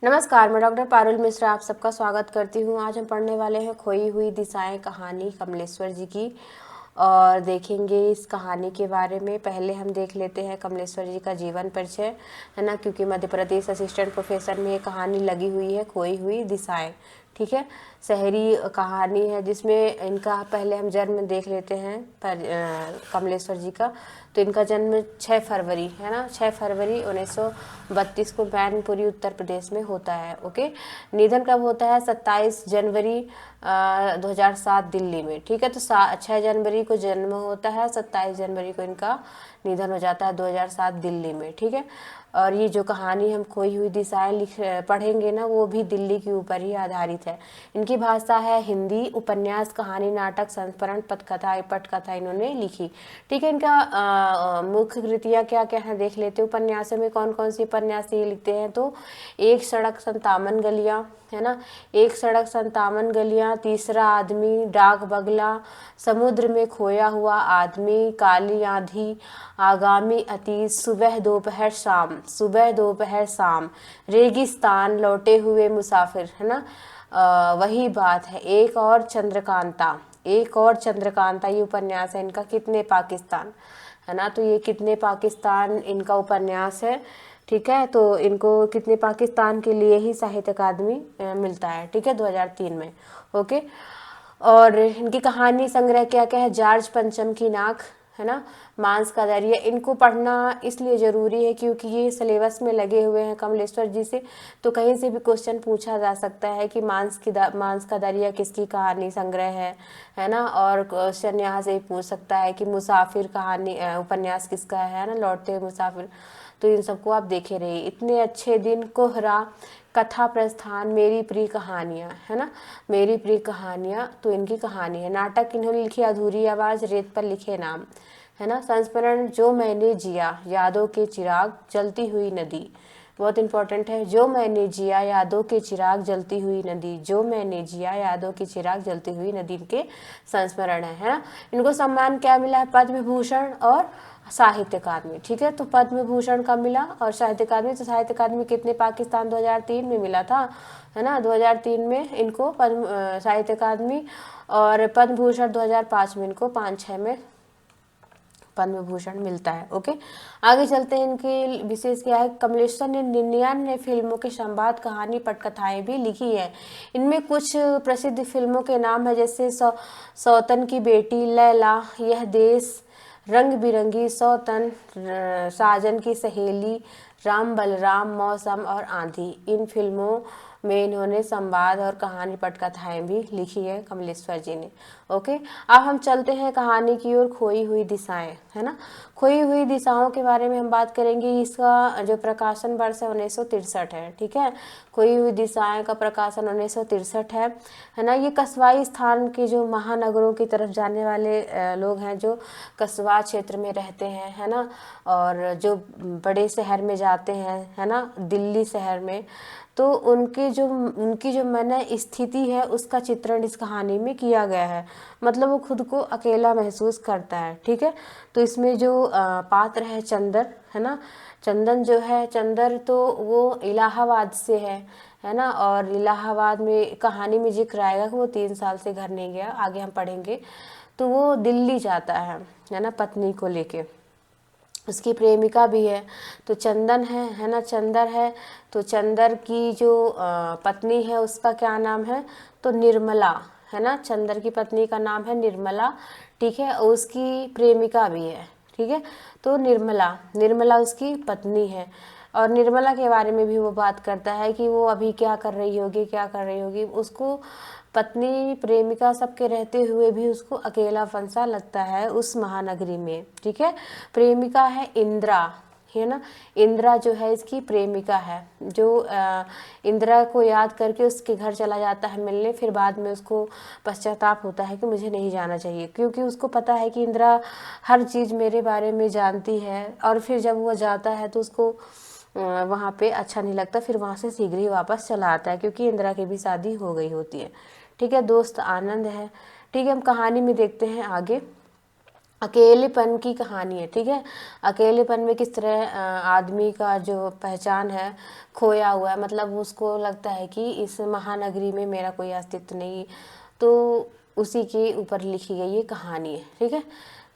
नमस्कार, मैं डॉक्टर पारुल मिश्रा आप सबका स्वागत करती हूँ। आज हम पढ़ने वाले हैं खोई हुई दिशाएं कहानी कमलेश्वर जी की और देखेंगे इस कहानी के बारे में। पहले हम देख लेते हैं कमलेश्वर जी का जीवन परिचय, है ना, क्योंकि मध्य प्रदेश असिस्टेंट प्रोफेसर में ये कहानी लगी हुई है, खोई हुई दिशाएं। ठीक है, शहरी कहानी है जिसमें इनका पहले हम जन्म देख लेते हैं कमलेश्वर जी का। तो इनका जन्म 6 फरवरी, है ना, 6 फरवरी 1932 को मैनपुरी उत्तर प्रदेश में होता है। ओके, निधन कब होता है? 27 जनवरी 2007 दिल्ली में। ठीक है, तो 6 जनवरी को जन्म होता है, 27 जनवरी को इनका निधन हो जाता है 2007 दिल्ली में। ठीक है, और ये जो कहानी हम खोई हुई दिशाएं पढ़ेंगे ना, वो भी दिल्ली के ऊपर ही आधारित है। इनकी भाषा है हिंदी। उपन्यास, कहानी, नाटक, संस्मरण, पटकथा इन्होंने लिखी। ठीक है, इनका मुख्य कृतियाँ क्या क्या है देख लेते हैं। उपन्यासों में कौन कौन सी उपन्यास ये लिखते हैं? तो एक सड़क संतावन गलियाँ, है ना, एक सड़क संतावन गलियाँ, तीसरा आदमी, डाक बगला, समुद्र में खोया हुआ आदमी, काली आंधी, आगामी अतीत, सुबह दोपहर शाम, सुबह दोपहर शाम, रेगिस्तान, लौटे हुए मुसाफिर, है ना, वही बात है, एक और चंद्रकांता, एक और चंद्रकांता, ये उपन्यास है इनका। कितने पाकिस्तान, है ना, तो ये कितने पाकिस्तान इनका उपन्यास है। ठीक है, तो इनको कितने पाकिस्तान के लिए ही साहित्य अकादमी मिलता है। ठीक है, 2003 में। ओके, और इनकी कहानी संग्रह क्या क्या है? जॉर्ज पंचम की नाक, है ना, मांस का दरिया। इनको पढ़ना इसलिए ज़रूरी है क्योंकि ये सिलेबस में लगे हुए हैं कमलेश्वर जी से, तो कहीं से भी क्वेश्चन पूछा जा सकता है कि मांस का दरिया किसकी कहानी संग्रह है ना। और क्वेश्चन यहाँ से पूछ सकता है कि मुसाफिर कहानी उपन्यास किसका है ना, लौटते हुए मुसाफिर। तो इन सबको आप देखे रहिए। इतने अच्छे दिन, कोहरा, कथा प्रस्थान, मेरी प्रिय कहानियाँ, है ना, मेरी प्रिय कहानियाँ, तो इनकी कहानी है। नाटक इन्होंने लिखी अधूरी आवाज़, रेत पर लिखे नाम, है ना। संस्मरण, जो मैंने जिया, यादों के चिराग, जलती हुई नदी, बहुत इंपॉर्टेंट है। जो मैंने जिया, यादों के चिराग, जलती हुई नदी, जो मैंने जिया, यादों के चिराग, जलती हुई नदी इनके संस्मरण है ना। इनको सम्मान क्या मिला है? पद्म विभूषण और साहित्य अकादमी। ठीक है, तो पद्म विभूषण कब मिला और साहित्य अकादमी? तो साहित्य अकादमी कितने पाकिस्तान 2003 में मिला था, है ना, 2003 में इनको पद्म साहित्य अकादमी, और पद्म भूषण 2005 में इनको 5-6 में पद्म विभूषण मिलता है। ओके, आगे चलते हैं। इनकी विशेष क्या है? कमलेश्वर ने 99 फिल्मों के संवाद, कहानी, पटकथाएं भी लिखी है। इनमें कुछ प्रसिद्ध फिल्मों के नाम है, जैसे सौतन की बेटी, लैला, यह देश, रंग बिरंगी, सौतन, साजन की सहेली, राम बलराम, मौसम और आंधी। इन फिल्मों में इन्होंने संवाद और कहानी पटकथाएं भी लिखी है कमलेश्वर जी ने। ओके, अब हम चलते हैं कहानी की ओर। खोई हुई दिशाएं, है ना, खोई हुई दिशाओं के बारे में हम बात करेंगे। इसका जो प्रकाशन वर्ष है 1963 है। ठीक है, खोई हुई दिशाएं का प्रकाशन 1963 है ना। ये कस्बाई स्थान के जो महानगरों की तरफ जाने वाले लोग हैं, जो कस्बा क्षेत्र में रहते हैं, है ना, और जो बड़े शहर में जाते हैं, है ना, दिल्ली शहर में, तो उनकी जो मन स्थिति है उसका चित्रण इस कहानी में किया गया है। मतलब वो खुद को अकेला महसूस करता है। ठीक है, तो इसमें जो पात्र है चंदर, है ना, चंदन जो है, चंदर तो वो इलाहाबाद से है ना, और इलाहाबाद में कहानी में जिक्र आएगा कि वो 3 साल से घर नहीं गया, आगे हम पढ़ेंगे। तो वो दिल्ली जाता है ना, पत्नी को लेके। उसकी प्रेमिका भी है, तो चंदन है ना, चंदर है। तो चंदर की जो पत्नी है उसका क्या नाम है? तो निर्मला, है ना, चंदर की पत्नी का नाम है निर्मला। ठीक है, उसकी प्रेमिका भी है। ठीक है, तो निर्मला, निर्मला उसकी पत्नी है। और निर्मला के बारे में भी वो बात करता है कि वो अभी क्या कर रही होगी, क्या कर रही होगी। उसको पत्नी, प्रेमिका सबके रहते हुए भी उसको अकेलापन सा लगता है उस महानगरी में। ठीक है, प्रेमिका है इंदिरा, है ना, इंदिरा जो है इसकी प्रेमिका है, जो इंदिरा को याद करके उसके घर चला जाता है मिलने। फिर बाद में उसको पश्चाताप होता है कि मुझे नहीं जाना चाहिए, क्योंकि उसको पता है कि इंदिरा हर चीज़ मेरे बारे में जानती है। और फिर जब वो जाता है तो उसको वहाँ पे अच्छा नहीं लगता, फिर वहाँ से शीघ्र ही वापस चला आता है, क्योंकि इंदिरा की भी शादी हो गई होती है। ठीक है, दोस्त आनंद है। ठीक है, हम कहानी में देखते हैं आगे। अकेलेपन की कहानी है, ठीक है। अकेलेपन में किस तरह आदमी का जो पहचान है खोया हुआ है, मतलब उसको लगता है कि इस महानगरी में मेरा कोई अस्तित्व नहीं, तो उसी के ऊपर लिखी गई ये कहानी है, ठीक है।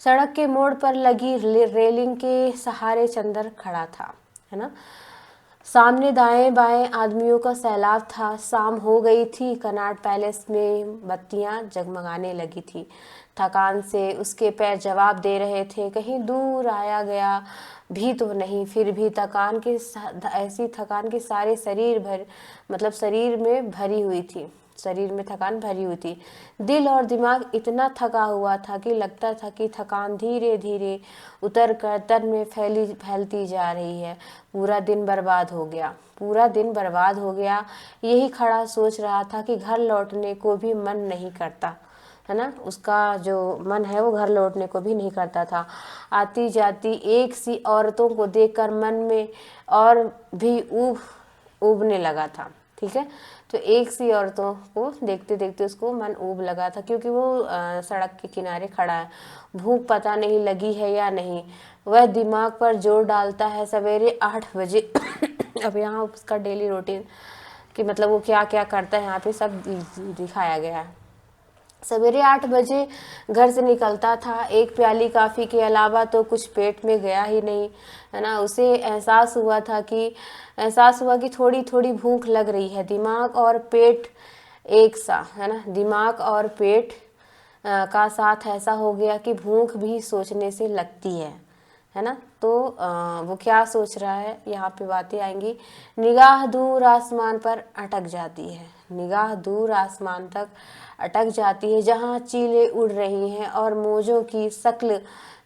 सड़क के मोड़ पर लगी रेलिंग के सहारे चंदर खड़ा था, है ना। सामने दाएं बाएं आदमियों का सैलाब था। शाम हो गई थी। कनॉट पैलेस में बत्तियां जगमगाने लगी थी। थकान से उसके पैर जवाब दे रहे थे, कहीं दूर आया गया भी तो नहीं। फिर भी थकान के ऐसी थकान के सारे शरीर भर मतलब शरीर में भरी हुई थी, शरीर में थकान भरी हुई थी। दिल और दिमाग इतना थका हुआ था कि लगता था कि थकान धीरे धीरे उतर कर तन में फैलती जा रही है। पूरा दिन बर्बाद हो गया, पूरा दिन बर्बाद हो गया। यही खड़ा सोच रहा था कि घर लौटने को भी मन नहीं करता, है ना। उसका जो मन है वो घर लौटने को भी नहीं करता था। आती जाती एक सी औरतों को देखकर मन में और भी ऊबने लगा था, ठीक है। तो एक सी औरतों को देखते देखते उसको मन ऊब लगा था, क्योंकि वो सड़क के किनारे खड़ा है। भूख पता नहीं लगी है या नहीं, वह दिमाग पर जोर डालता है। सवेरे 8 बजे अब यहाँ उसका डेली रूटीन कि मतलब वो क्या क्या करता है यहाँ पे सब दिखाया गया है। सवेरे 8 बजे घर से निकलता था। एक प्याली काफ़ी के अलावा तो कुछ पेट में गया ही नहीं, है ना। उसे एहसास हुआ कि थोड़ी थोड़ी भूख लग रही है। दिमाग और पेट एक सा, है ना। दिमाग और पेट का साथ ऐसा हो गया कि भूख भी सोचने से लगती है ना। तो वो क्या सोच रहा है, यहाँ पे बातें आएंगी। निगाह दूर आसमान पर अटक जाती है, निगाह दूर आसमान तक अटक जाती है, जहाँ चीलें उड़ रही हैं और मौजों की शक्ल,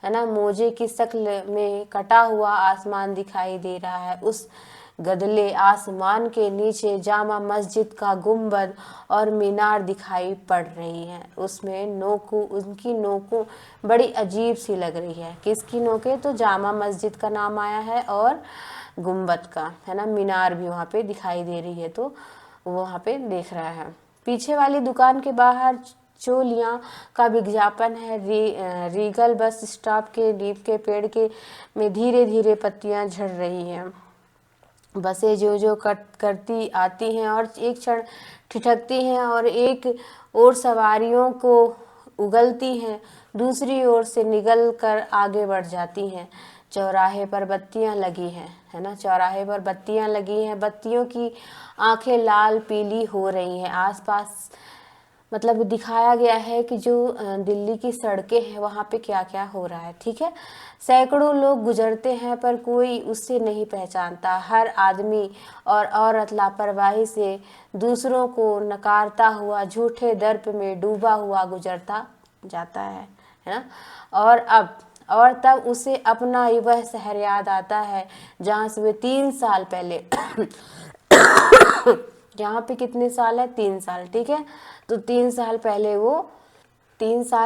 है ना, मौजे की शक्ल में कटा हुआ आसमान दिखाई दे रहा है। उस गदले आसमान के नीचे जामा मस्जिद का गुंबद और मीनार दिखाई पड़ रही हैं। उसमें नोकों, उनकी नोकों बड़ी अजीब सी लग रही है। किसकी नोकें? तो जामा मस्जिद का नाम आया है और गुंबद का, है ना। मीनार भी वहाँ पे दिखाई दे रही है, तो वहाँ पे देख रहा है। पीछे वाली दुकान के बाहर चोलियाँ का विज्ञापन है। रीगल बस स्टॉप के नीम के पेड़ के में धीरे धीरे पत्तियाँ झड़ रही हैं। बसें जो जो करती आती हैं और एक क्षण ठिठकती हैं और एक और सवारियों को उगलती हैं, दूसरी ओर से निगल कर आगे बढ़ जाती हैं। चौराहे पर बत्तियां लगी हैं, है ना। चौराहे पर बत्तियां लगी हैं। बत्तियों की आंखें लाल पीली हो रही हैं। आसपास मतलब दिखाया गया है कि जो दिल्ली की सड़कें हैं वहाँ पे क्या क्या हो रहा है, ठीक है। सैकड़ों लोग गुजरते हैं पर कोई उससे नहीं पहचानता। हर आदमी और औरत लापरवाही से दूसरों को नकारता हुआ झूठे दर्प में डूबा हुआ गुजरता जाता है ना। और तब उसे अपना वह शहर याद आता है जहाँ से वे 3 साल पहले यहाँ पे कितने साल है? 3 साल, ठीक है। तो 3 साल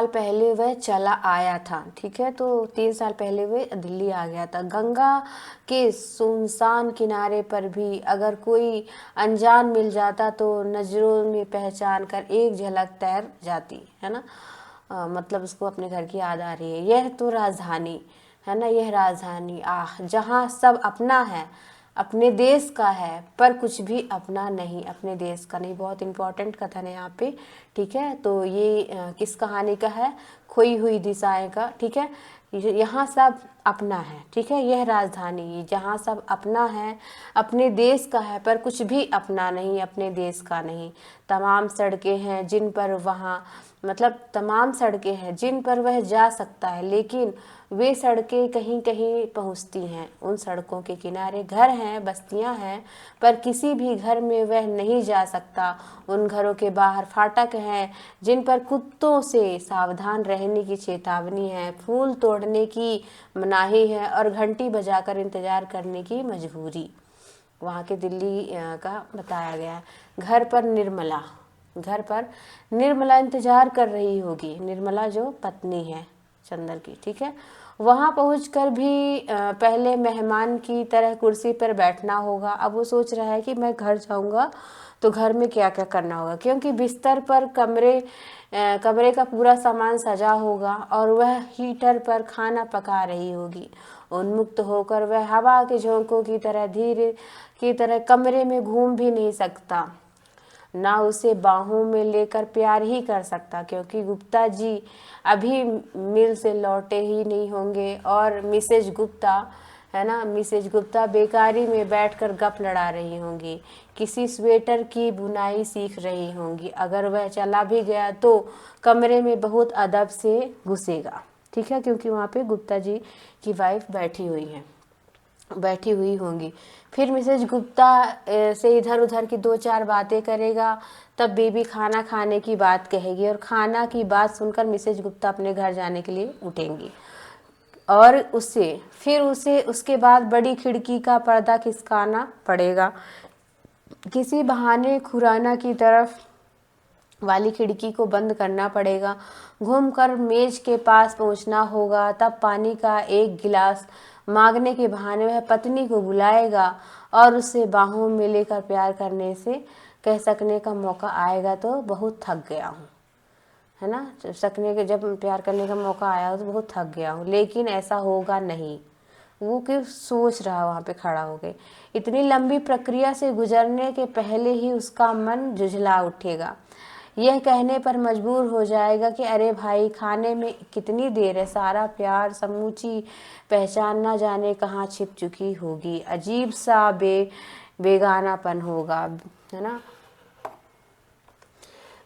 पहले वह चला आया था, ठीक है। तो 3 साल पहले वह दिल्ली आ गया था। गंगा के सुनसान किनारे पर भी अगर कोई अनजान मिल जाता तो नजरों में पहचान कर एक झलक तैर जाती, है ना। मतलब उसको अपने घर की याद आ रही है। यह तो राजधानी है ना, यह राजधानी जहाँ सब अपना है, अपने देश का है, पर कुछ भी अपना नहीं, अपने देश का नहीं। बहुत इंपॉर्टेंट कथन है यहाँ पे, ठीक है। तो ये किस कहानी का है? खोई हुई दिशाएं का, ठीक है। यहाँ सब अपना है, ठीक है। यह राजधानी जहाँ सब अपना है, अपने देश का है, पर कुछ भी अपना नहीं, अपने देश का नहीं। तमाम सड़कें हैं जिन पर वह जा सकता है, लेकिन वे सड़कें कहीं कहीं पहुंचती हैं। उन सड़कों के किनारे घर हैं, बस्तियां हैं, पर किसी भी घर में वह नहीं जा सकता। उन घरों के बाहर फाटक हैं जिन पर कुत्तों से सावधान रहने की चेतावनी है, फूल तोड़ने की मनाही है और घंटी बजाकर इंतजार करने की मजबूरी। वहाँ के दिल्ली का बताया गया है। घर पर निर्मला इंतजार कर रही होगी। निर्मला जो पत्नी है चंदर की, ठीक है। वहाँ पहुंचकर भी पहले मेहमान की तरह कुर्सी पर बैठना होगा। अब वो सोच रहा है कि मैं घर जाऊंगा तो घर में क्या क्या करना होगा, क्योंकि बिस्तर पर कमरे का पूरा सामान सजा होगा और वह हीटर पर खाना पका रही होगी। उन्मुक्त होकर वह हवा के झोंकों की तरह धीरे की तरह कमरे में घूम भी नहीं सकता, ना उसे बाहों में लेकर प्यार ही कर सकता, क्योंकि गुप्ता जी अभी मिल से लौटे ही नहीं होंगे और मिसेज गुप्ता, है ना, मिसेज गुप्ता बेकारी में बैठकर गप लड़ा रही होंगी, किसी स्वेटर की बुनाई सीख रही होंगी। अगर वह चला भी गया तो कमरे में बहुत अदब से घुसेगा, ठीक है, क्योंकि वहाँ पे गुप्ता जी की वाइफ बैठी हुई होंगी। फिर मिसेज गुप्ता से इधर उधर की दो चार बातें करेगा, तब बेबी खाना खाने की बात कहेगी और खाना की बात सुनकर मिसेज गुप्ता अपने घर जाने के लिए उठेंगी और उसे उसके बाद बड़ी खिड़की का पर्दा खिसकाना पड़ेगा, किसी बहाने खुराना की तरफ वाली खिड़की को बंद करना पड़ेगा, घूमकर मेज के पास पहुंचना होगा, तब पानी का एक गिलास मांगने के बहाने वह पत्नी को बुलाएगा और उससे बाहों में लेकर प्यार करने से कह सकने का मौका आएगा तो बहुत थक गया हूँ, है ना, जब प्यार करने का मौका आया हो तो बहुत थक गया हूँ, लेकिन ऐसा होगा नहीं। वो क्यों सोच रहा वहाँ पे खड़ा हो गए। इतनी लंबी प्रक्रिया से गुजरने के पहले ही उसका मन जुझला उठेगा, यह कहने पर मजबूर हो जाएगा कि अरे भाई खाने में कितनी देर है, सारा प्यार समूची पहचान ना जाने कहाँ छिप चुकी होगी, अजीब सा बेगानापन होगा, है ना।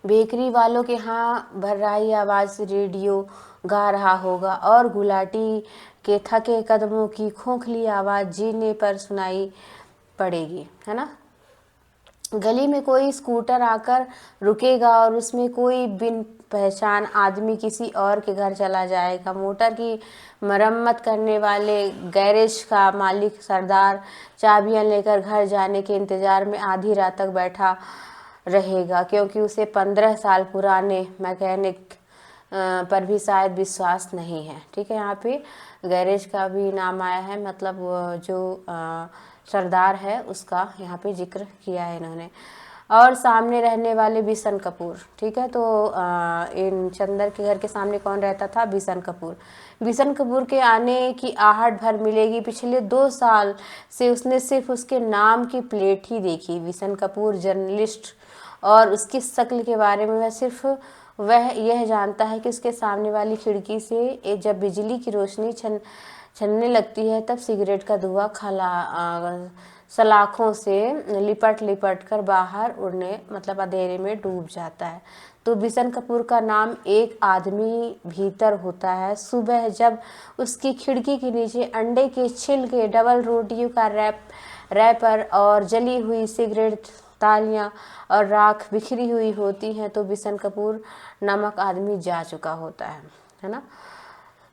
बेकरी वालों के यहाँ भर्राई आवाज़ से रेडियो गा रहा होगा और गुलाटी के थके कदमों की खोखली आवाज़ जीने पर सुनाई पड़ेगी, है ना। गली में कोई स्कूटर आकर रुकेगा और उसमें कोई बिन पहचान आदमी किसी और के घर चला जाएगा। मोटर की मरम्मत करने वाले गैरेज का मालिक सरदार चाबियां लेकर घर जाने के इंतज़ार में आधी रात तक बैठा रहेगा, क्योंकि उसे 15 साल पुराने मैकेनिक पर भी शायद विश्वास नहीं है, ठीक है। यहाँ पे गैरेज का भी नाम आया है, मतलब जो सरदार है उसका यहाँ पे जिक्र किया है इन्होंने। और सामने रहने वाले बिशन कपूर, ठीक है, तो इन चंदर के घर के सामने कौन रहता था, बिशन कपूर। बिशन कपूर के आने की आहट भर मिलेगी। पिछले 2 साल से उसने सिर्फ उसके नाम की प्लेट ही देखी। बिशन कपूर जर्नलिस्ट और उसकी शक्ल के बारे में वह यह जानता है कि उसके सामने वाली खिड़की से जब बिजली की रोशनी छनने लगती है तब सिगरेट का धुआं सलाखों से लिपट कर बाहर उड़ने, मतलब अंधेरे में डूब जाता है। तो बिशन कपूर का नाम एक आदमी भीतर होता है। सुबह जब उसकी खिड़की के नीचे अंडे के छिलके, डबल रोटियों का रैपर और जली हुई सिगरेट तालियां और राख बिखरी हुई होती हैं, तो बिशन कपूर नामक आदमी जा चुका होता है ना।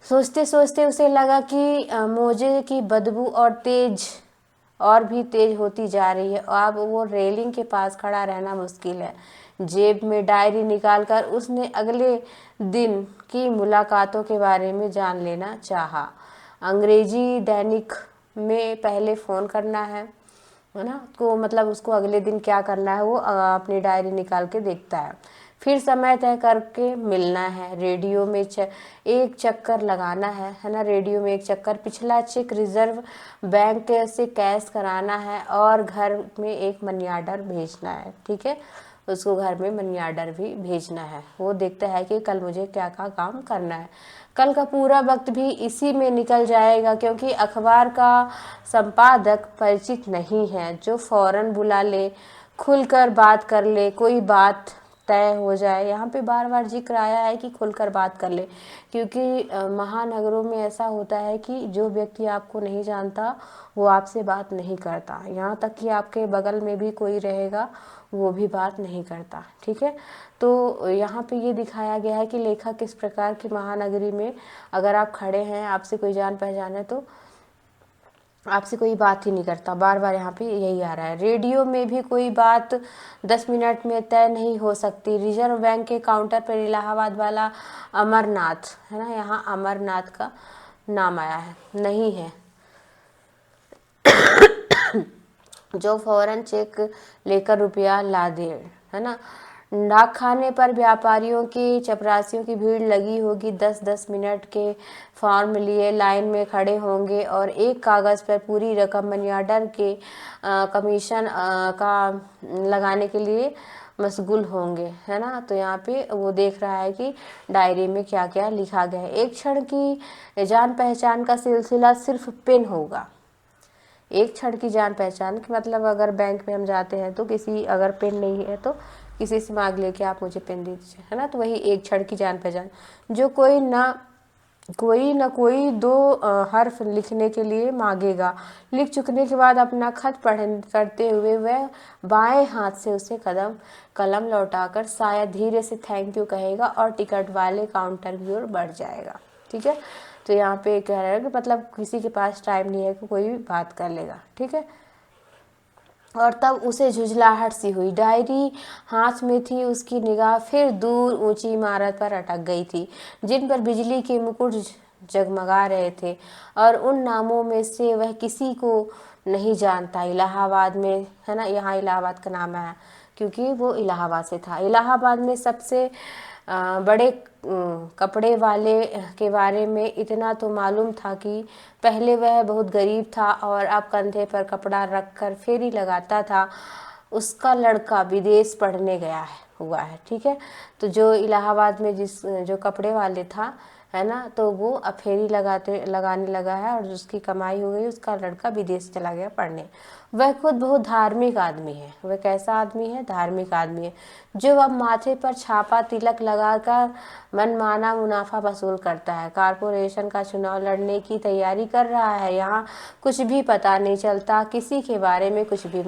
सोचते सोचते उसे लगा कि मोजे की बदबू और भी तेज होती जा रही है। अब वो रेलिंग के पास खड़ा रहना मुश्किल है। जेब में डायरी निकालकर उसने अगले दिन की मुलाकातों के बारे में जान लेना चाहा। अंग्रेजी दैनिक में पहले फ़ोन करना है ना, को मतलब उसको अगले दिन क्या करना है वो अपनी डायरी निकाल के देखता है। फिर समय तय करके मिलना है। रेडियो में एक चक्कर लगाना है ना, रेडियो में एक चक्कर, पिछला चेक रिजर्व बैंक से कैश कराना है और घर में एक मनी आर्डर भेजना है, ठीक है। उसको घर में मनी आर्डर भी भेजना है। वो देखता है कि कल मुझे क्या क्या काम करना है। कल का पूरा वक्त भी इसी में निकल जाएगा, क्योंकि अखबार का संपादक परिचित नहीं है जो फौरन बुला ले, खुलकर बात कर ले, कोई बात तय हो जाए। यहाँ पे बार बार जिक्र आया है कि खुलकर बात कर ले, क्योंकि महानगरों में ऐसा होता है कि जो व्यक्ति आपको नहीं जानता वो आपसे बात नहीं करता, यहाँ तक कि आपके बगल में भी कोई रहेगा वो भी बात नहीं करता, ठीक है। तो यहाँ पे ये दिखाया गया है कि लेखक किस प्रकार की महानगरी में अगर आप खड़े हैं, आपसे कोई जान पहचान है तो आपसे कोई बात ही नहीं करता। बार बार यहाँ पे यही आ रहा है। रेडियो में भी कोई बात 10 मिनट में तय नहीं हो सकती। रिजर्व बैंक के काउंटर पर इलाहाबाद वाला अमरनाथ, है ना, यहाँ अमरनाथ का नाम आया है, नहीं है, जो फौरन चेक लेकर रुपया ला दे, है ना। डाक खाने पर व्यापारियों की, चपरासियों की भीड़ लगी होगी। 10-10 मिनट के फॉर्म लिए लाइन में खड़े होंगे और एक कागज़ पर पूरी रकम मनी ऑर्डर के कमीशन का लगाने के लिए मशगूल होंगे, है ना। तो यहाँ पे वो देख रहा है कि डायरी में क्या क्या लिखा गया है। एक क्षण की जान पहचान का सिलसिला सिर्फ पेन होगा। एक क्षण की जान पहचान कि मतलब अगर बैंक में हम जाते हैं तो किसी, अगर पेन नहीं है तो किसी से मांग ले कि आप मुझे पेन दे दीजिए, है ना। तो वही एक क्षण की जान पहचान, जो कोई ना कोई दो हर्फ लिखने के लिए मांगेगा। लिख चुकने के बाद अपना खत करते हुए वह बाएं हाथ से उसे कलम लौटाकर शायद धीरे से थैंक यू कहेगा और टिकट वाले काउंटर की ओर बढ़ जाएगा। ठीक है, तो यहाँ पे कह रहा है कि मतलब किसी के पास टाइम नहीं है कि कोई भी बात कर लेगा। ठीक है, और तब उसे झुंझलाहट सी हुई। डायरी हाथ में थी, उसकी निगाह फिर दूर ऊंची इमारत पर अटक गई थी जिन पर बिजली के मुकुट जगमगा रहे थे, और उन नामों में से वह किसी को नहीं जानता। इलाहाबाद में, है ना, यहाँ इलाहाबाद का नाम आया क्योंकि वो इलाहाबाद से था। इलाहाबाद में सबसे बड़े कपड़े वाले के बारे में इतना तो मालूम था कि पहले वह बहुत गरीब था और अब कंधे पर कपड़ा रखकर फेरी लगाता था। उसका लड़का विदेश पढ़ने गया हुआ है। ठीक है, तो जो इलाहाबाद में जो कपड़े वाले था, है ना, तो वो अब फेरी लगाने लगा है और उसकी कमाई हो गई, उसका लड़का विदेश चला गया पढ़ने। वह खुद बहुत धार्मिक आदमी है। वह कैसा आदमी है? धार्मिक आदमी है, जो अब माथे पर छापा तिलक लगाकर मनमाना मुनाफा वसूल करता है। कारपोरेशन का चुनाव लड़ने की तैयारी कर रहा है। यहाँ कुछ भी पता नहीं चलता, किसी के बारे में कुछ भी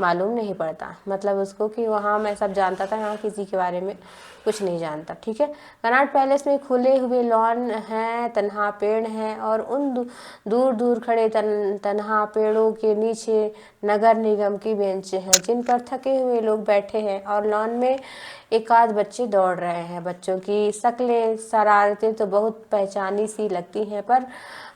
मालूम नहीं पड़ता। मतलब उसको कि वहाँ मैं सब जानता था, यहाँ किसी के बारे में कुछ नहीं जानता। ठीक है, कनॉट पैलेस में खुले हुए लॉन हैं, तन्हा पेड़ हैं और उन दूर दूर खड़े तन्हा पेड़ों के नीचे नगर निगम की बेंच हैं जिन पर थके हुए लोग बैठे हैं, और लॉन में एक आध बच्चे दौड़ रहे हैं। बच्चों की शक्लें, शरारतें तो बहुत पहचानी सी लगती हैं, पर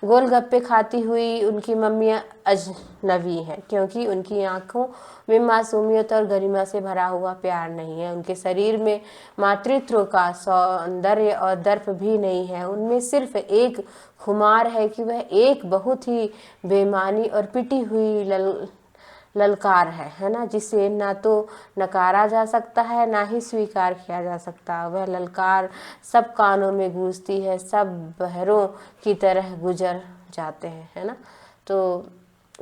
गोलगप्पे खाती हुई उनकी मम्मियाँ अजनबी हैं, क्योंकि उनकी आंखों में मासूमियत और गरिमा से भरा हुआ प्यार नहीं है। उनके शरीर में मातृत्व का सौंदर्य और दर्प भी नहीं है। उनमें सिर्फ एक खुमार है कि वह एक बहुत ही बेमानी और पिटी हुई ललकार है ना, जिसे ना तो नकारा जा सकता है ना ही स्वीकार किया जा सकता। वह ललकार सब कानों में गूंजती है, सब बहरों की तरह गुजर जाते हैं, है ना। तो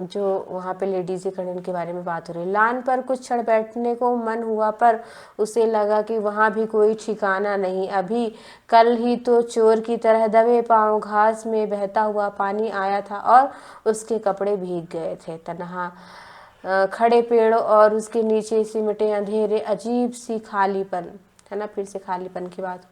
जो वहाँ पे लेडीज कर्नल के बारे में बात हो रही है। लान पर कुछ क्षण बैठने को मन हुआ, पर उसे लगा कि वहाँ भी कोई ठिकाना नहीं। अभी कल ही तो चोर की तरह दबे पांव घास में बहता हुआ पानी आया था और उसके कपड़े भीग गए थे। तन्हा खड़े पेड़ों और उसके नीचे सिमटे अंधेरे, अजीब सी खालीपन, है ना। फिर से खालीपन की बात,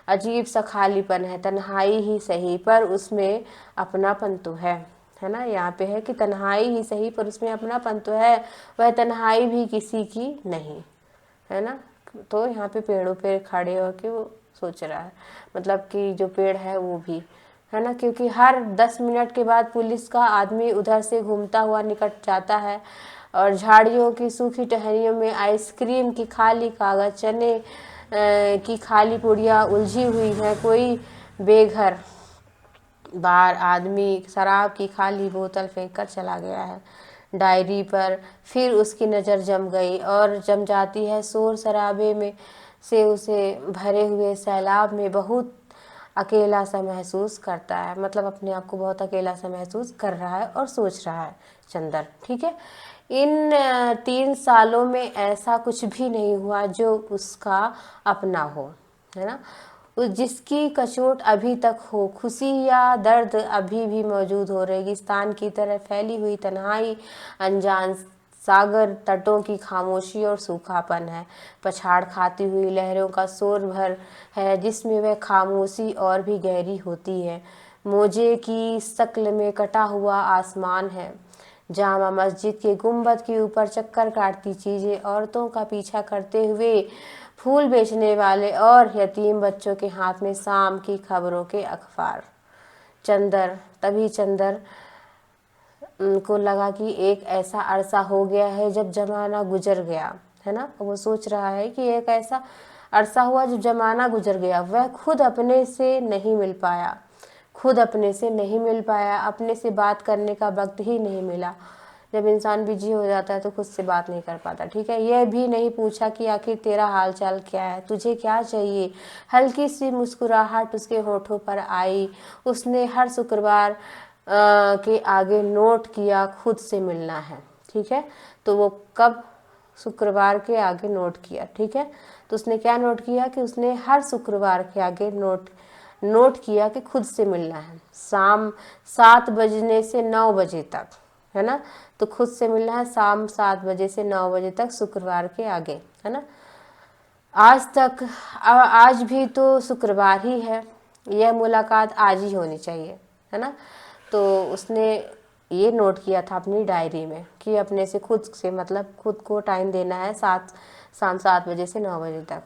अजीब सा खालीपन है। तन्हाई ही सही पर उसमें अपनापन तो है ना। यहाँ पे है कि तन्हाई ही सही पर उसमें अपनापन तो है, वह तन्हाई भी किसी की नहीं, है ना। तो यहाँ पे पेड़ों पे खड़े होके वो सोच रहा है, मतलब कि जो पेड़ है वो भी, है ना, क्योंकि हर 10 मिनट के बाद पुलिस का आदमी उधर से घूमता हुआ निकट जाता है और झाड़ियों की सूखी टहनियों में आइसक्रीम की खाली कागज, चने की खाली पुड़िया उलझी हुई है। कोई बेघर बार आदमी शराब की खाली बोतल फेंक कर चला गया है डायरी पर। फिर उसकी नज़र जम गई और जम जाती है। शोर शराबे में से उसे भरे हुए सैलाब में बहुत अकेला सा महसूस करता है। मतलब अपने आप को बहुत अकेला सा महसूस कर रहा है और सोच रहा है चंदर। ठीक है, इन 3 सालों में ऐसा कुछ भी नहीं हुआ जो उसका अपना हो, है ना। जिसकी कचोट अभी तक हो, खुशी या दर्द अभी भी मौजूद हो। रेगिस्तान की तरह फैली हुई तन्हाई, अनजान सागर तटों की खामोशी और सूखापन है। पछाड़ खाती हुई लहरों का शोर भर है जिसमें वह खामोशी और भी गहरी होती है। मोजे की शक्ल में कटा हुआ आसमान है। जामा मस्जिद के गुंबद के ऊपर चक्कर काटती चीजें, औरतों का पीछा करते हुए फूल बेचने वाले और यतीम बच्चों के हाथ में शाम की खबरों के अखबार। तभी चंदर को लगा कि एक ऐसा अरसा हो गया है जब जमाना गुजर गया, है ना। वो सोच रहा है कि एक ऐसा अरसा हुआ जब जमाना गुजर गया। वह खुद अपने से नहीं मिल पाया, अपने से बात करने का वक्त ही नहीं मिला। जब इंसान बिजी हो जाता है तो खुद से बात नहीं कर पाता, ठीक है। यह भी नहीं पूछा कि आखिर तेरा हाल चाल क्या है, तुझे क्या चाहिए। हल्की सी मुस्कुराहट उसके होठों पर आई। उसने हर शुक्रवार के आगे नोट किया खुद से मिलना है, ठीक है। तो वो कब शुक्रवार के आगे नोट किया, ठीक है। तो उसने क्या नोट किया कि उसने हर शुक्रवार के आगे नोट किया कि खुद से मिलना है शाम 7 बजने से 9 बजे तक, है ना। तो खुद से मिलना है शाम 7 बजे से 9 बजे तक शुक्रवार के आगे, है ना। आज भी तो शुक्रवार ही है, यह मुलाकात आज ही होनी चाहिए, है ना। तो उसने ये नोट किया था अपनी डायरी में कि अपने से मतलब खुद को टाइम देना है शाम 7 बजे से 9 बजे तक।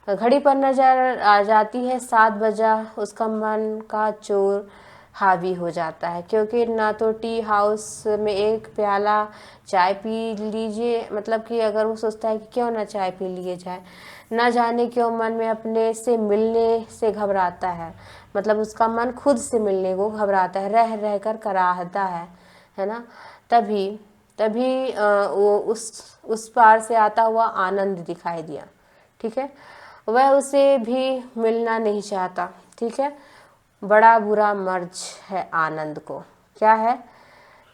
घड़ी पर नजर आ जाती है 7 बजा। उसका मन का चोर हावी हो जाता है, क्योंकि ना तो टी हाउस में एक प्याला चाय पी लीजिए, मतलब कि अगर वो सोचता है कि क्यों ना चाय पी लिए जाए, ना जाने क्यों मन में अपने से मिलने से घबराता है। मतलब उसका मन खुद से मिलने को घबराता है, रह रह कर कराहता है ना। तभी तभी वो उस पार से आता हुआ आनंद दिखाई दिया, ठीक है। वह उसे भी मिलना नहीं चाहता, ठीक है। बड़ा बुरा मर्ज है आनंद को। क्या है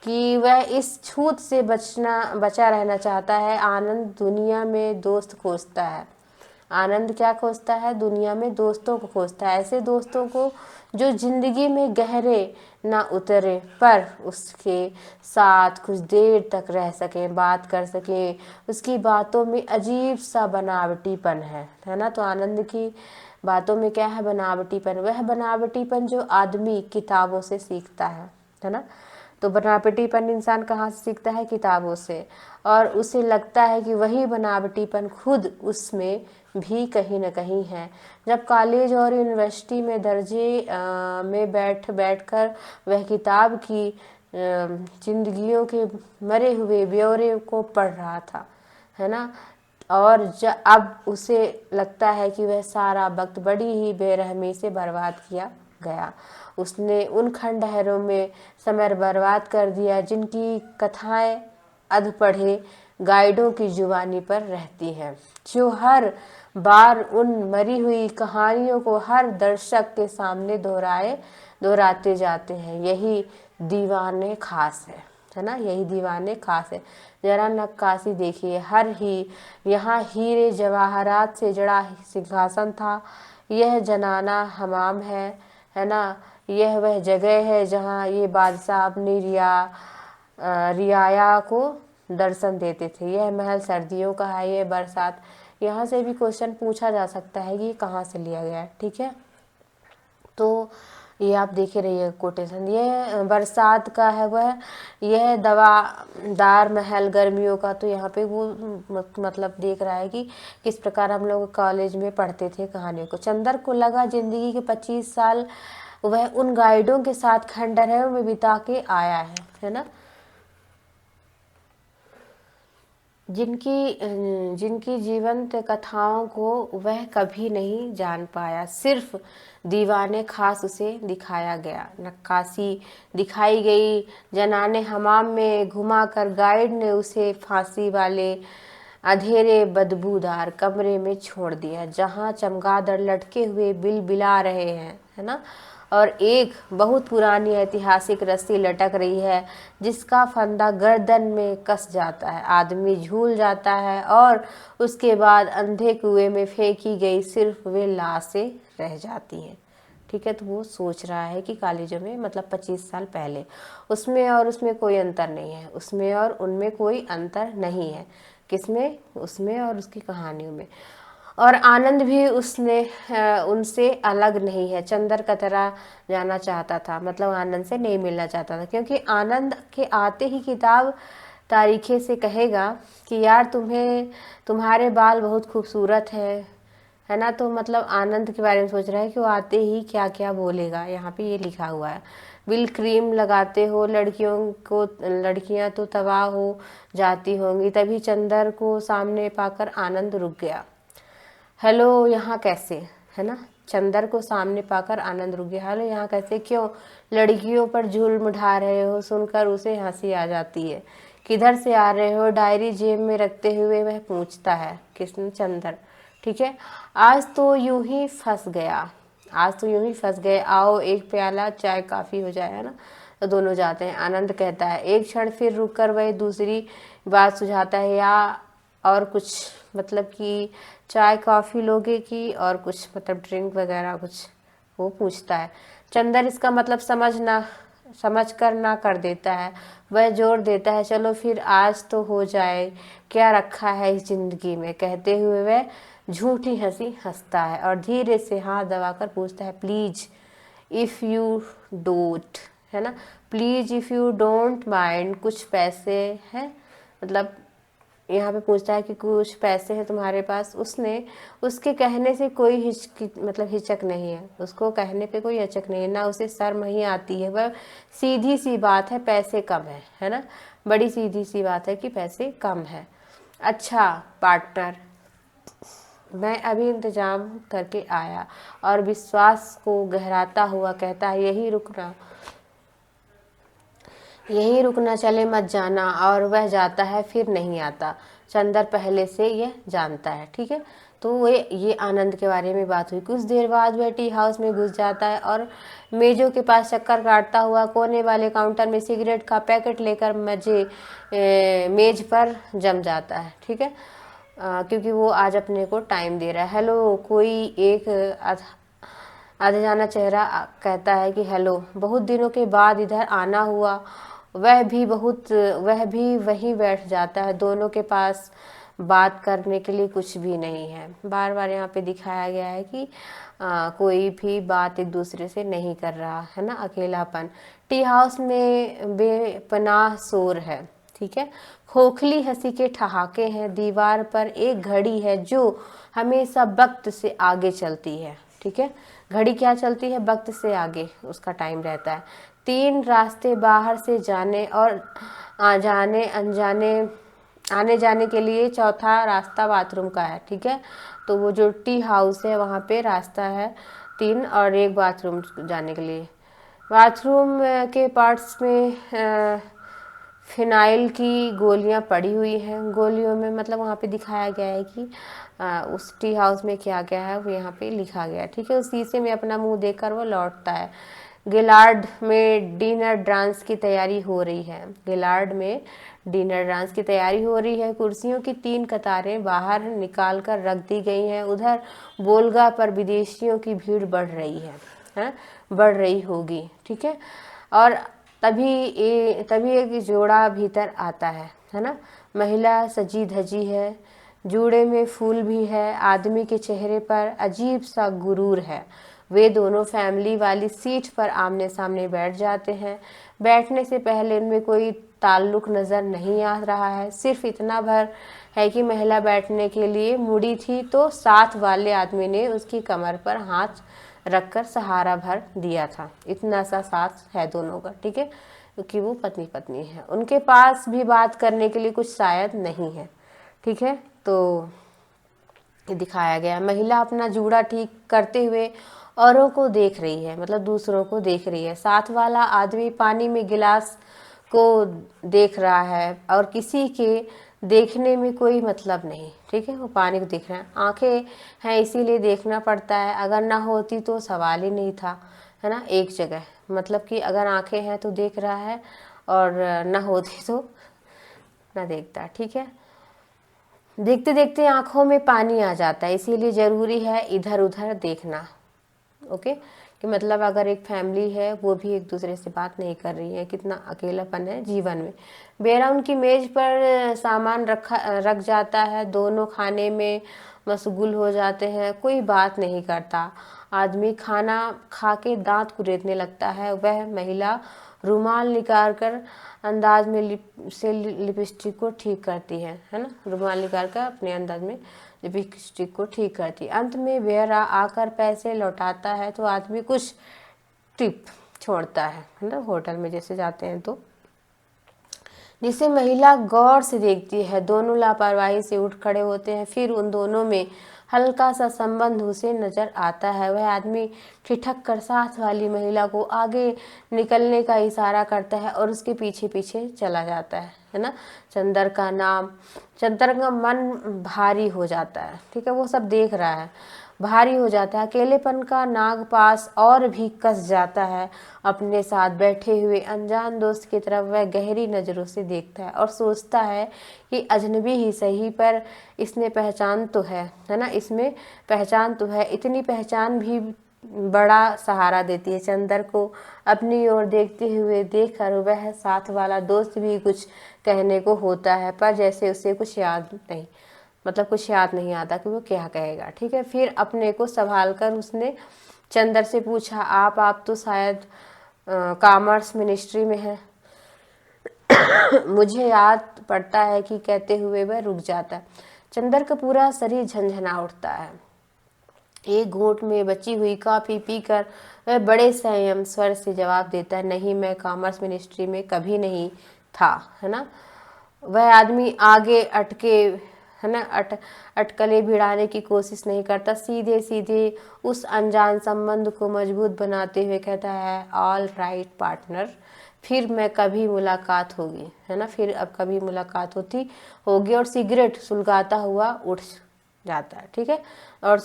कि वह इस छूत से बचा रहना चाहता है। आनंद दुनिया में दोस्त खोजता है। आनंद क्या खोजता है? दुनिया में दोस्तों को खोजता है, ऐसे दोस्तों को जो जिंदगी में गहरे ना उतरे पर उसके साथ कुछ देर तक रह सके, बात कर सके। उसकी बातों में अजीब सा बनावटीपन है ना। तो आनंद की बातों में क्या है? बनावटीपन। वह बनावटीपन जो आदमी किताबों से सीखता है ना। तो बनावटीपन इंसान कहाँ से सीखता है? किताबों से। और उसे लगता है कि वही बनावटीपन खुद उसमें भी कहीं न कहीं है। जब कॉलेज और यूनिवर्सिटी में दर्जे में बैठ कर वह किताब की जिंदगियों के मरे हुए ब्यौरे को पढ़ रहा था, है ना। और अब उसे लगता है कि वह सारा वक्त बड़ी ही बेरहमी से बर्बाद किया गया। उसने उन खंडहरों में समय बर्बाद कर दिया जिनकी कथाएं अधपढ़े गाइडों की जुबानी पर रहती हैं, जो हर बार उन मरी हुई कहानियों को हर दर्शक के सामने दोहराते जाते हैं। यही दीवाने खास है ना। यही दीवाने खास है। जरा नक्काशी देखिए, यहाँ हीरे जवाहरात से जड़ा सिंहासन था। यह जनाना हमाम है ना। यह वह जगह है जहाँ ये बादशाह अपनी रियाया को दर्शन देते थे। यह महल सर्दियों का है, यह बरसात। यहाँ से भी क्वेश्चन पूछा जा सकता है कि कहाँ से लिया गया है, ठीक है। तो ये आप देखे रहिए कोटेशन। ये बरसात का है वह, यह दवादार महल गर्मियों का। तो यहाँ पे वो मतलब देख रहा है कि किस प्रकार हम लोग कॉलेज में पढ़ते थे कहानियों को। चंदर को लगा जिंदगी के 25 साल वह उन गाइडों के साथ खंडहरों में बिता के आया है ना। जिनकी जीवंत कथाओं को वह कभी नहीं जान पाया। सिर्फ दीवाने खास उसे दिखाया गया। नक्काशी दिखाई गई। जनाने हमाम में घुमाकर गाइड ने उसे फांसी वाले अंधेरे बदबूदार कमरे में छोड़ दिया, जहां चमगादड़ लटके हुए बिलबिला रहे हैं, है ना। और एक बहुत पुरानी ऐतिहासिक रस्सी लटक रही है जिसका फंदा गर्दन में कस जाता है। आदमी झूल जाता है और उसके बाद अंधे कुएं में फेंकी गई सिर्फ वे लाशें रह जाती हैं, ठीक है। तो वो सोच रहा है कि कॉलेजों में मतलब 25 साल पहले उसमें कोई अंतर नहीं है। उसमें और उनमें कोई अंतर नहीं है। किसमें? उसमें और उसकी कहानियों में। और आनंद भी उनसे अलग नहीं है। चंदर का तरह जाना चाहता था, मतलब आनंद से नहीं मिलना चाहता था, क्योंकि आनंद के आते ही किताब तारीखे से कहेगा कि यार तुम्हारे बाल बहुत खूबसूरत हैं, है ना। तो मतलब आनंद के बारे में सोच रहा है कि वो आते ही क्या क्या बोलेगा, यहाँ पे ये लिखा हुआ है। बिल क्रीम लगाते हो लड़कियां तो तबाह हो जाती होंगी। तभी चंदर को सामने पाकर आनंद रुक गया। हेलो यहाँ कैसे, है ना। चंदर को सामने पाकर आनंद रुक गया। हेलो यहाँ कैसे, क्यों लड़कियों पर जुल्म ढा रहे हो। सुनकर उसे हंसी आ जाती है। किधर से आ रहे हो, डायरी जेब में रखते हुए वह पूछता है। किसने, चंदर। ठीक है। आज तो यूं ही फंस गया, आज तो यूं ही फंस गए, आओ एक प्याला चाय काफ़ी हो जाए, है ना। तो दोनों जाते हैं। आनंद कहता है एक क्षण, फिर रुक कर वह दूसरी बात सुझाता है, या और कुछ, मतलब कि चाय कॉफ़ी लोगे कि और कुछ, मतलब ड्रिंक वगैरह कुछ, वो पूछता है। चंदर इसका मतलब समझ कर ना कर देता है। वह जोर देता है, चलो फिर आज तो हो जाए, क्या रखा है इस जिंदगी में। कहते हुए वह झूठी हंसी हंसता है और धीरे से हाथ दबाकर पूछता है, प्लीज इफ़ यू डोंट, है ना, please if you don't mind, कुछ पैसे हैं, मतलब यहाँ पे पूछता है कि कुछ पैसे हैं तुम्हारे पास। उसके कहने से कोई हिचक नहीं है, उसको कहने पे कोई हिचक नहीं है, ना उसे शर्म ही आती है। वह सीधी सी बात है, पैसे कम है ना, बड़ी सीधी सी बात है कि पैसे कम है। अच्छा पार्टनर, मैं अभी इंतजाम करके आया, और विश्वास को गहराता हुआ कहता है, यही रुकना, चले मत जाना। और वह जाता है, फिर नहीं आता। चंदर पहले से यह जानता है। ठीक है। तो ये आनंद के बारे में बात हुई। कुछ देर बाद वह टी हाउस में घुस जाता है और मेजों के पास चक्कर काटता हुआ कोने वाले काउंटर में सिगरेट का पैकेट लेकर मेज पर जम जाता है। ठीक है। क्योंकि वो आज अपने को टाइम दे रहा है। हेलो, कोई एक आधे जाना चेहरा कहता है कि हेलो, बहुत दिनों के बाद इधर आना हुआ। वह भी वहीं बैठ जाता है। दोनों के पास बात करने के लिए कुछ भी नहीं है। बार बार यहाँ पे दिखाया गया है कि कोई भी बात एक दूसरे से नहीं कर रहा है ना, अकेलापन। टी हाउस में बेपनाह शोर है। ठीक है। खोखली हंसी के ठहाके हैं। दीवार पर एक घड़ी है जो हमेशा वक्त से आगे चलती है। ठीक है। घड़ी क्या चलती है, वक्त से आगे उसका टाइम रहता है। 3 रास्ते बाहर से जाने और आने जाने के लिए, चौथा रास्ता बाथरूम का है। ठीक है। तो वो जो टी हाउस है वहाँ पे रास्ता है 3, और एक बाथरूम जाने के लिए। बाथरूम के पार्ट्स में फिनाइल की गोलियां पड़ी हुई हैं। गोलियों में, मतलब वहाँ पे दिखाया गया है कि उस टी हाउस में क्या क्या है, वो यहाँ पे लिखा गया है। ठीक है। उस शीशे में अपना मुंह देखकर वो लौटता है। गिलार्ड में डिनर डांस की तैयारी हो रही है। गिलार्ड में डिनर डांस की तैयारी हो रही है। कुर्सियों की 3 कतारें बाहर निकाल कर रख दी गई हैं। उधर बोलगा पर विदेशियों की भीड़ बढ़ रही है, बढ़ रही होगी। ठीक है। और तभी एक जोड़ा भीतर आता है ना। महिला सजी धजी है, जूड़े में फूल भी है। आदमी के चेहरे पर अजीब सा गुरूर है। वे दोनों फैमिली वाली सीट पर आमने सामने बैठ जाते हैं। बैठने से पहले इनमें कोई ताल्लुक नज़र नहीं आ रहा है। सिर्फ इतना भर है कि महिला बैठने के लिए मुड़ी थी तो साथ वाले आदमी ने उसकी कमर पर हाथ रखकर सहारा भर दिया था। इतना सा साथ है दोनों का। ठीक है। क्योंकि वो पत्नी पत्नी है। उनके पास भी बात करने के लिए कुछ शायद नहीं है। ठीक है। तो ये दिखाया गया, महिला अपना जूड़ा ठीक करते हुए औरों को देख रही है, मतलब दूसरों को देख रही है। साथ वाला आदमी पानी में गिलास को देख रहा है और किसी के देखने में कोई मतलब नहीं। ठीक है। वो पानी को देख रहा है। आंखें हैं इसीलिए देखना पड़ता है, अगर ना होती तो सवाल ही नहीं था, है ना। एक जगह, मतलब कि अगर आंखें हैं तो देख रहा है, और ना होती तो ना देखता। ठीक है। देखते देखते आंखों में पानी आ जाता है, इसीलिए ज़रूरी है इधर उधर देखना। ओके। कि मतलब अगर एक फैमिली है, वो भी एक दूसरे से बात नहीं कर रही है, कितना अकेलापन है जीवन में। बेरा उनकी मेज पर सामान रख जाता है। दोनों खाने में मशगूल हो जाते हैं, कोई बात नहीं करता। आदमी खाना खा के दांत कुरेदने लगता है। वह महिला रुमाल निकाल कर अंदाज में लिपस्टिक को ठीक करती है ना, रुमाल निकाल कर अपने अंदाज में लिपस्टिक को ठीक करती है। अंत में वेयर आकर पैसे लौटाता है तो आदमी कुछ टिप छोड़ता है ना, होटल में जैसे जाते हैं तो, जिसे महिला गौर से देखती है। दोनों लापरवाही से उठ खड़े होते हैं। फिर उन दोनों में हल्का सा संबंध उसे नजर आता है। वह आदमी ठिठक कर साथ वाली महिला को आगे निकलने का इशारा करता है और उसके पीछे पीछे चला जाता है ना। चंदर का मन भारी हो जाता है, ठीक है, वो सब देख रहा है, भारी हो जाता है। अकेलेपन का नागपाश और भी कस जाता है। अपने साथ बैठे हुए अनजान दोस्त की तरफ वह गहरी नज़रों से देखता है और सोचता है कि अजनबी ही सही पर इसने पहचान तो है ना, इसमें पहचान तो है। इतनी पहचान भी बड़ा सहारा देती है। चंदर को अपनी ओर देखते हुए देखकर वह साथ वाला दोस्त भी कुछ कहने को होता है, पर जैसे उसे कुछ याद नहीं आता कि वो क्या कहेगा, ठीक है। फिर अपने को संभाल कर उसने चंदर से पूछा, आप तो शायद कॉमर्स मिनिस्ट्री में है। मुझे याद पड़ता है कि कहते हुए वह रुक जाता है। चंदर का पूरा शरीर झंझना उठता है। एक घूंट में बची हुई कॉफी पीकर वह बड़े संयम स्वर से जवाब देता है, नहीं, मैं कॉमर्स मिनिस्ट्री में कभी नहीं था, है ना। वह आदमी आगे अटके, है ना, अटकले भिड़ाने की कोशिश नहीं करता। सीधे सीधे उस अनजान संबंध को मजबूत बनाते हुए कहता है, ऑल राइट पार्टनर, फिर मैं कभी मुलाकात होगी, है ना, फिर अब कभी मुलाकात होगी। और सिगरेट सुलगाता हुआ उठ जाता है, ठीक है। और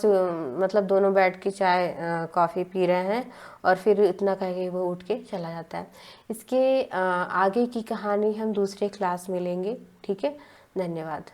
मतलब दोनों बैठ के चाय कॉफ़ी पी रहे हैं और फिर इतना कह के वो उठ के चला जाता है। इसके आगे की कहानी हम दूसरे क्लास में लेंगे, ठीक है। धन्यवाद।